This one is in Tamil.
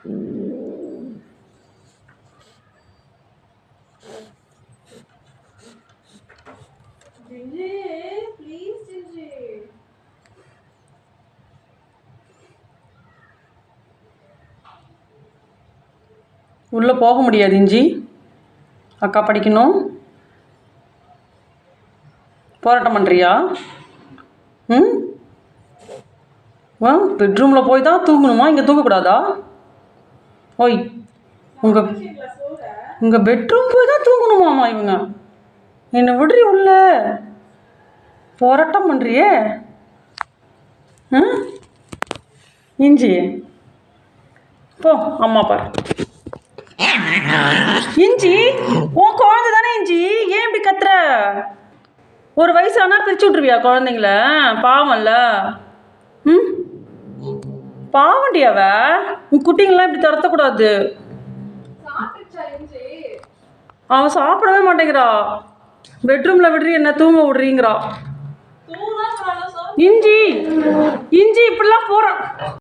உள்ளே போக முடியாது இஞ்சி. அக்கா படிக்கணும். போராட்டம் பண்ணுறியா? ம், பெட்ரூமில் போய் தான் தூங்கணுமா? இங்கே தூங்கக்கூடாதா? ஓய், உங்கள் பெட்ரூம் போய் தான் தூங்கணுமாம்மா இவங்க. என்னை விடுறி உள்ள. போராட்டம் பண்ணுறியே. ம், இஞ்சி போ, அம்மா பாரு. இஞ்சி, உன் குழந்தை தானே இஞ்சி, ஏன் இப்படி கத்துற? ஒரு வயசானா பிரிச்சு விட்ருவியா குழந்தைங்கள? பாவம்ல. ம், பாவண்டியாவ. உன் குட்டிங்களாம் இப்படி துரத்தக்கூடாது. அவன் சாப்பிடவே மாட்டேங்கிறா. பெட்ரூமில் விடுறி, என்ன தூங்க விடுறீங்கிறா. இஞ்சி, இஞ்சி இப்படிலாம் போகிறான்.